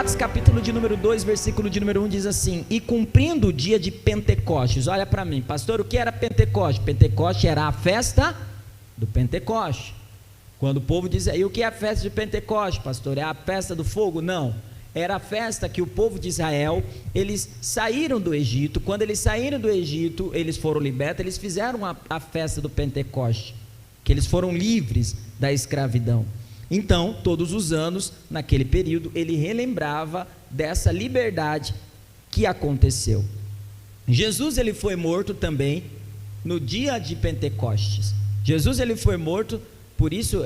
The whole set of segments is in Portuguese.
Atos capítulo de número 2, versículo de número 1 diz assim: e cumprindo o dia de Pentecostes. Olha para mim, pastor, o que era Pentecoste? Pentecoste era a festa do Pentecoste. Quando o povo dizia, e o que é a festa de Pentecoste, pastor? É a festa do fogo? Não, era a festa que o povo de Israel, eles saíram do Egito. Quando eles saíram do Egito, eles foram libertos, eles fizeram a festa do Pentecoste, que eles foram livres da escravidão. Então, todos os anos, naquele período, ele relembrava dessa liberdade que aconteceu. Jesus, ele foi morto também no dia de Pentecostes. Jesus, ele foi morto, por isso,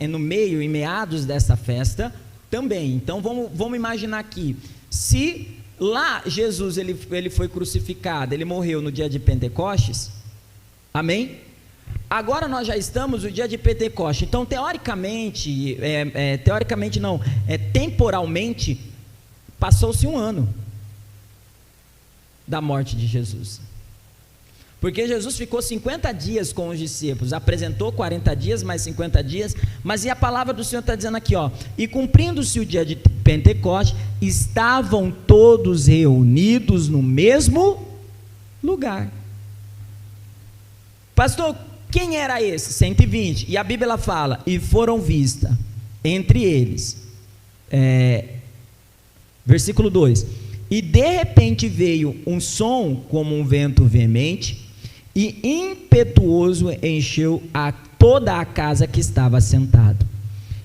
no meio, em meados dessa festa também. Então, vamos imaginar aqui, se lá Jesus, ele foi crucificado, ele morreu no dia de Pentecostes, amém? Agora nós já estamos no dia de Pentecoste. Então, teoricamente, temporalmente, passou-se um ano da morte de Jesus. Porque Jesus ficou 50 dias com os discípulos, apresentou 40 dias, mais 50 dias, mas e a palavra do Senhor está dizendo aqui, ó, e cumprindo-se o dia de Pentecoste, estavam todos reunidos no mesmo lugar. Pastor, quem era esse? 120, e a Bíblia fala, e foram vistas entre eles, versículo 2, e de repente veio um som como um vento veemente, e impetuoso encheu toda a casa que estava assentado,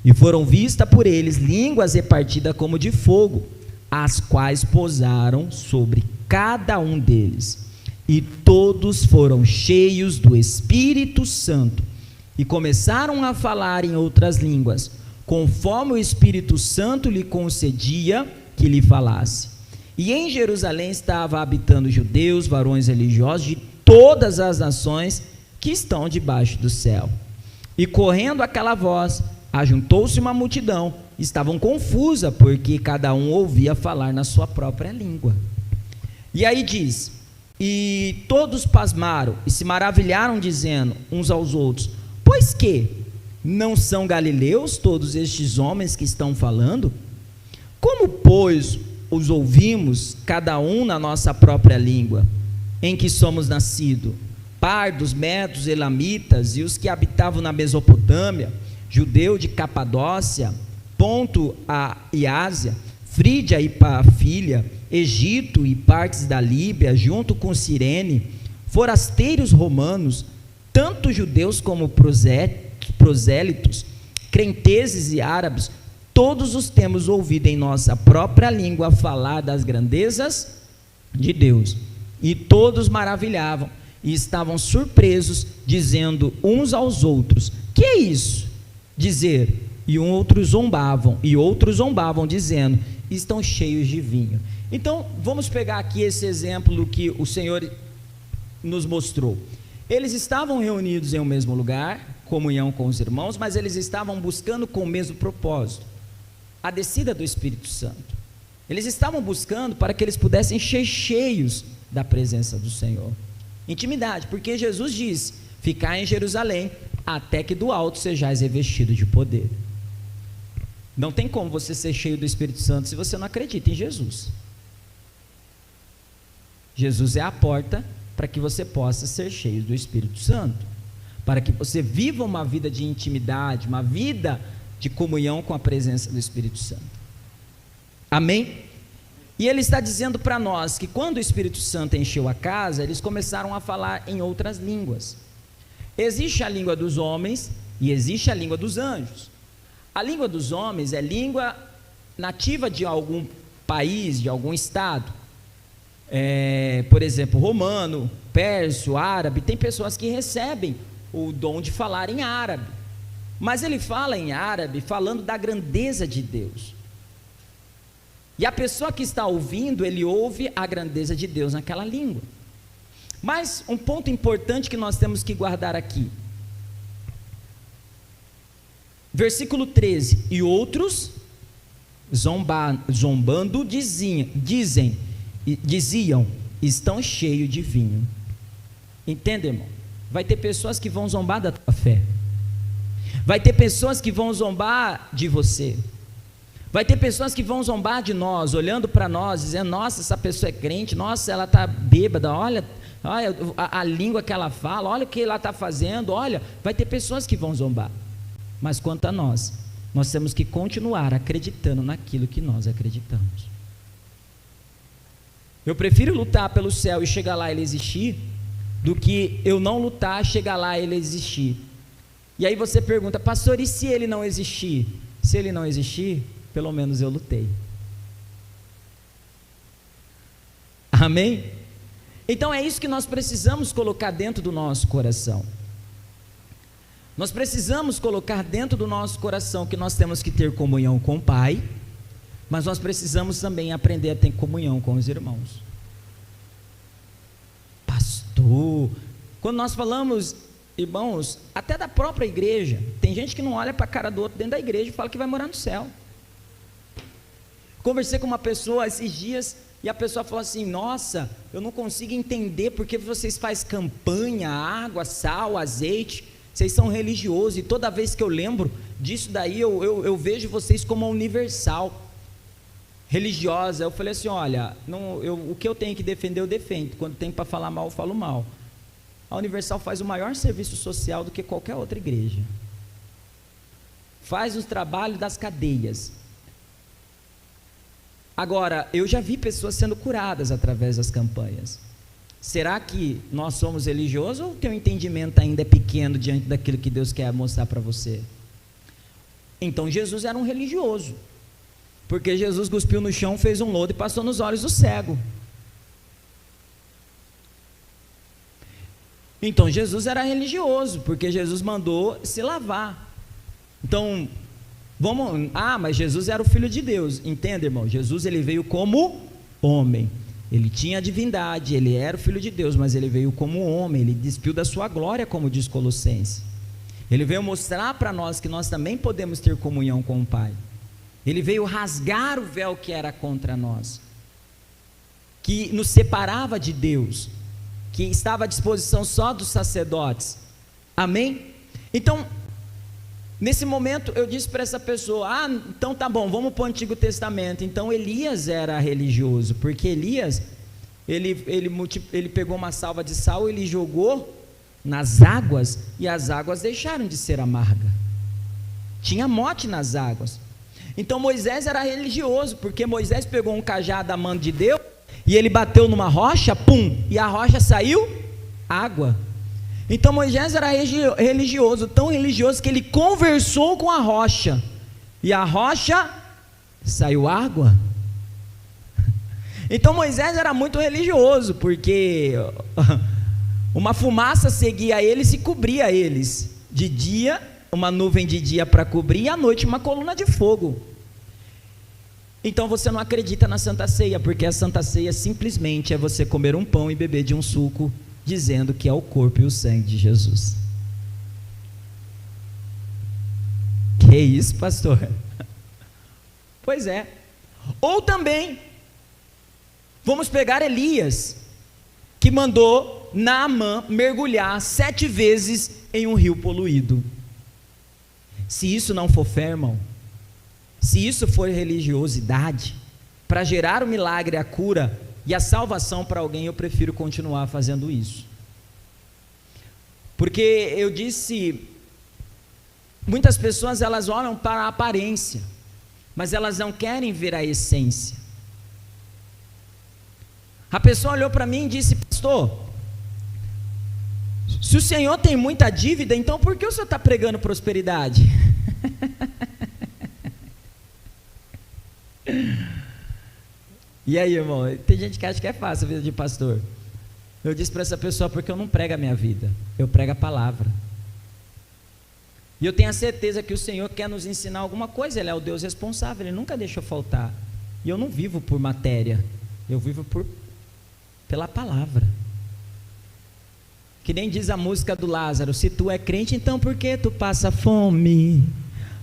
e foram vistas por eles línguas repartidas como de fogo, as quais pousaram sobre cada um deles, e todos foram cheios do Espírito Santo, e começaram a falar em outras línguas, conforme o Espírito Santo lhe concedia que lhe falasse. E em Jerusalém estava habitando judeus, varões religiosos de todas as nações que estão debaixo do céu. E correndo aquela voz, ajuntou-se uma multidão, estavam confusa, porque cada um ouvia falar na sua própria língua. E aí diz, e todos pasmaram e se maravilharam, dizendo uns aos outros, pois que não são galileus todos estes homens que estão falando? Como, pois, os ouvimos, cada um na nossa própria língua, em que somos nascidos, pardos, medos, elamitas, e os que habitavam na Mesopotâmia, judeu de Capadócia, Ponto e Ásia, Frígia e Pafília, Egito e partes da Líbia, junto com Cirene, forasteiros romanos, tanto judeus como prosélitos, crenteses e árabes, todos os temos ouvido em nossa própria língua falar das grandezas de Deus. E todos maravilhavam e estavam surpresos, dizendo uns aos outros, que é isso? Dizer, e outros zombavam, dizendo, estão cheios de vinho. Então, vamos pegar aqui esse exemplo que o Senhor nos mostrou. Eles estavam reunidos em um mesmo lugar, comunhão com os irmãos, mas eles estavam buscando com o mesmo propósito, a descida do Espírito Santo. Eles estavam buscando para que eles pudessem ser cheios da presença do Senhor. Intimidade, porque Jesus disse, ficai em Jerusalém, até que do alto sejais revestidos de poder. Não tem como você ser cheio do Espírito Santo se você não acredita em Jesus. Jesus é a porta para que você possa ser cheio do Espírito Santo, para que você viva uma vida de intimidade, uma vida de comunhão com a presença do Espírito Santo. Amém? E ele está dizendo para nós que quando o Espírito Santo encheu a casa, eles começaram a falar em outras línguas. Existe a língua dos homens e existe a língua dos anjos. A língua dos homens é língua nativa de algum país, de algum estado. Por exemplo, romano, pérsia, árabe. Tem pessoas que recebem o dom de falar em árabe, mas ele fala em árabe falando da grandeza de Deus. E a pessoa que está ouvindo, ele ouve a grandeza de Deus naquela língua. Mas um ponto importante que nós temos que guardar aqui, versículo 13, e outros zombando diziam, estão cheios de vinho. Entende, irmão? Vai ter pessoas que vão zombar da tua fé, vai ter pessoas que vão zombar de você, Vai ter pessoas que vão zombar de nós, olhando para nós, dizendo: nossa, essa pessoa é crente, nossa, ela está bêbada, olha a língua que ela fala, olha o que ela está fazendo, olha. Vai ter pessoas que vão zombar. Mas quanto a nós temos que continuar acreditando naquilo que nós acreditamos. Eu prefiro lutar pelo céu e chegar lá e ele existir, do que eu não lutar, chegar lá e ele existir. E aí você pergunta: pastor, e se ele não existir? Se ele não existir, pelo menos eu lutei. Amém? Então é isso que nós precisamos colocar dentro do nosso coração. Nós precisamos colocar dentro do nosso coração que nós temos que ter comunhão com o Pai, mas nós precisamos também aprender a ter comunhão com os irmãos. Pastor, quando nós falamos, irmãos, até da própria igreja, tem gente que não olha para a cara do outro dentro da igreja e fala que vai morar no céu. Conversei com uma pessoa esses dias e a pessoa falou assim: nossa, eu não consigo entender porque vocês fazem campanha, água, sal, azeite, vocês são religiosos, e toda vez que eu lembro disso daí, eu vejo vocês como uma universal religiosa. Eu falei assim: olha, o que eu tenho que defender, eu defendo. Quando tem para falar mal, eu falo mal. A Universal faz o maior serviço social do que qualquer outra igreja. Faz os trabalhos das cadeias. Agora, eu já vi pessoas sendo curadas através das campanhas. Será que nós somos religiosos, ou o teu entendimento ainda é pequeno diante daquilo que Deus quer mostrar para você? Então Jesus era um religioso, porque Jesus cuspiu no chão, fez um lodo e passou nos olhos do cego. Então Jesus era religioso, porque Jesus mandou se lavar. Então, mas Jesus era o Filho de Deus. Entenda, irmão, Jesus ele veio como homem. Ele tinha a divindade, ele era o Filho de Deus, mas ele veio como homem, ele despiu da sua glória, como diz Colossenses. Ele veio mostrar para nós que nós também podemos ter comunhão com o Pai. Ele veio rasgar o véu que era contra nós, que nos separava de Deus, que estava à disposição só dos sacerdotes. Amém? Então, nesse momento eu disse para essa pessoa: então tá bom, vamos para o Antigo Testamento. Então Elias era religioso, porque Elias, ele pegou uma salva de sal, ele jogou nas águas, e as águas deixaram de ser amargas, tinha morte nas águas. Então Moisés era religioso, porque Moisés pegou um cajado da mão de Deus, e ele bateu numa rocha, pum, e a rocha saiu água. Então Moisés era religioso, tão religioso que ele conversou com a rocha, e a rocha saiu água. Então Moisés era muito religioso, porque uma fumaça seguia eles e cobria eles. De dia, uma nuvem de dia para cobrir, e à noite uma coluna de fogo. Então você não acredita na Santa Ceia, porque a Santa Ceia simplesmente é você comer um pão e beber de um suco, dizendo que é o corpo e o sangue de Jesus. Que isso, pastor? Pois é. Ou também, vamos pegar Elias, que mandou Naamã mergulhar 7 vezes em um rio poluído. Se isso não for fé, irmão, se isso for religiosidade, para gerar o milagre, a cura e a salvação para alguém, eu prefiro continuar fazendo isso. Porque eu disse, muitas pessoas elas olham para a aparência, mas elas não querem ver a essência. A pessoa olhou para mim e disse: pastor, se o senhor tem muita dívida, então por que o senhor está pregando prosperidade? E aí, irmão, tem gente que acha que é fácil a vida de pastor. Eu disse para essa pessoa: porque eu não prego a minha vida, eu prego a palavra. E eu tenho a certeza que o Senhor quer nos ensinar alguma coisa. Ele é o Deus responsável, Ele nunca deixa eu faltar. E eu não vivo por matéria, eu vivo pela palavra. Que nem diz a música do Lázaro: se tu é crente, então por que tu passa fome?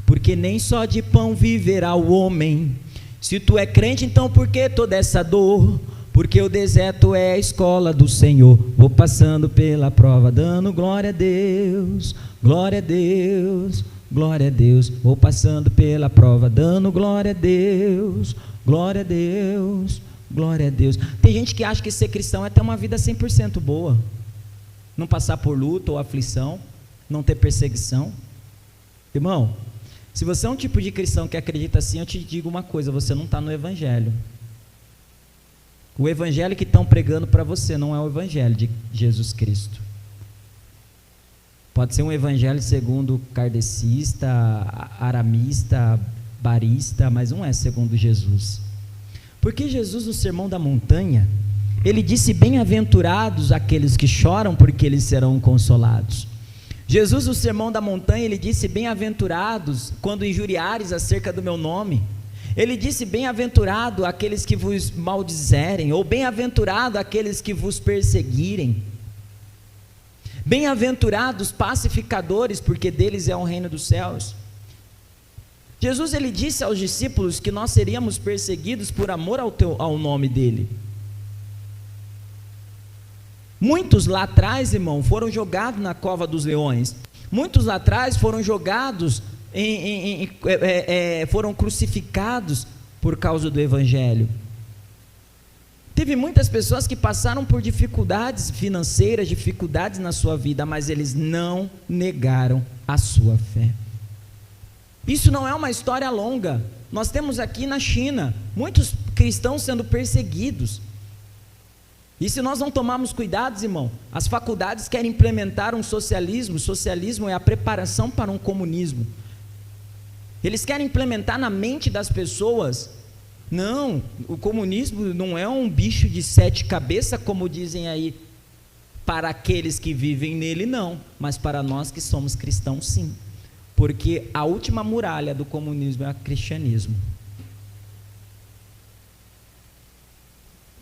Porque nem só de pão viverá o homem. Se tu é crente, então por que toda essa dor? Porque o deserto é a escola do Senhor. Vou passando pela prova, dando glória a Deus, glória a Deus, glória a Deus. Vou passando pela prova, dando glória a Deus, glória a Deus, glória a Deus. Tem gente que acha que ser cristão é ter uma vida 100% boa, não passar por luta ou aflição, não ter perseguição. Irmão, se você é um tipo de cristão que acredita assim, eu te digo uma coisa: você não está no evangelho. O evangelho que estão pregando para você não é o evangelho de Jesus Cristo. Pode ser um evangelho segundo kardecista, aramista, barista, mas não é segundo Jesus. Porque Jesus, no Sermão da Montanha, ele disse: bem-aventurados aqueles que choram, porque eles serão consolados. Jesus, no Sermão da Montanha, ele disse: bem-aventurados quando injuriares acerca do meu nome. Ele disse: bem-aventurado aqueles que vos maldizerem, ou bem-aventurado aqueles que vos perseguirem. Bem-aventurados pacificadores, porque deles é o reino dos céus. Jesus, ele disse aos discípulos que nós seríamos perseguidos por amor ao nome dele. Muitos lá atrás, irmão, foram jogados na cova dos leões. Muitos lá atrás foram jogados, foram crucificados por causa do evangelho. Teve muitas pessoas que passaram por dificuldades financeiras, dificuldades na sua vida, mas eles não negaram a sua fé. Isso não é uma história longa. Nós temos aqui na China muitos cristãos sendo perseguidos. E se nós não tomarmos cuidados, irmão, as faculdades querem implementar um socialismo. O socialismo é a preparação para um comunismo. Eles querem implementar na mente das pessoas: não, o comunismo não é um bicho de 7 cabeças, como dizem aí, para aqueles que vivem nele, não, mas para nós que somos cristãos, sim, porque a última muralha do comunismo é o cristianismo.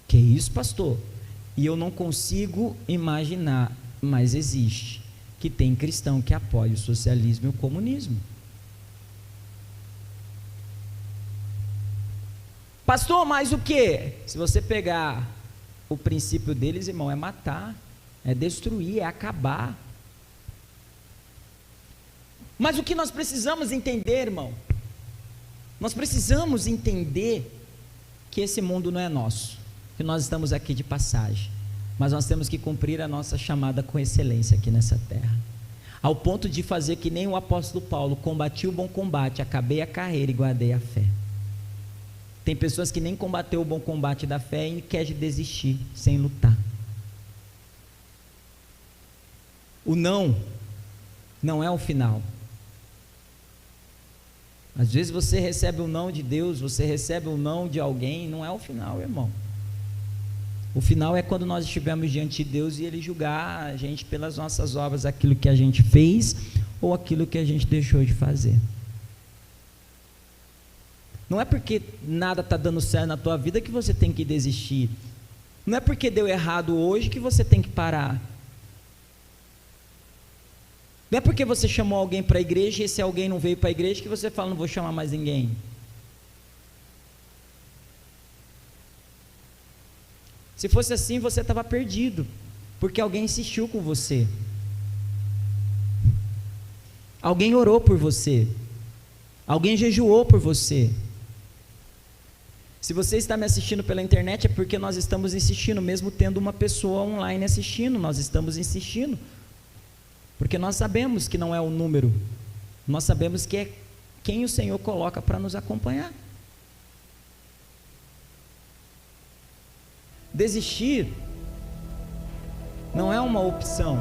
Que isso, pastor? E eu não consigo imaginar, mas existe, que tem cristão que apoia o socialismo e o comunismo. Pastor, mas o que? Se você pegar o princípio deles, irmão, é matar, é destruir, é acabar. Mas o que nós precisamos entender, irmão? Nós precisamos entender que esse mundo não é nosso, que nós estamos aqui de passagem, mas nós temos que cumprir a nossa chamada com excelência aqui nessa terra, ao ponto de fazer que nem o apóstolo Paulo: combati o bom combate, acabei a carreira e guardei a fé. Tem pessoas que nem combateu o bom combate da fé e quer desistir sem lutar. O não é o final. Às vezes você recebe o não de Deus, você recebe o não de alguém, não é o final, irmão. O final é quando nós estivermos diante de Deus e Ele julgar a gente pelas nossas obras, aquilo que a gente fez ou aquilo que a gente deixou de fazer. Não é porque nada está dando certo na tua vida que você tem que desistir. Não é porque deu errado hoje que você tem que parar. Não é porque você chamou alguém para a igreja e esse alguém não veio para a igreja que você fala: não vou chamar mais ninguém. Se fosse assim, você estava perdido, porque alguém insistiu com você, alguém orou por você, alguém jejuou por você. Se você está me assistindo pela internet, é porque nós estamos insistindo, mesmo tendo uma pessoa online assistindo, nós estamos insistindo, porque nós sabemos que não é o número, nós sabemos que é quem o Senhor coloca para nos acompanhar. Desistir não é uma opção.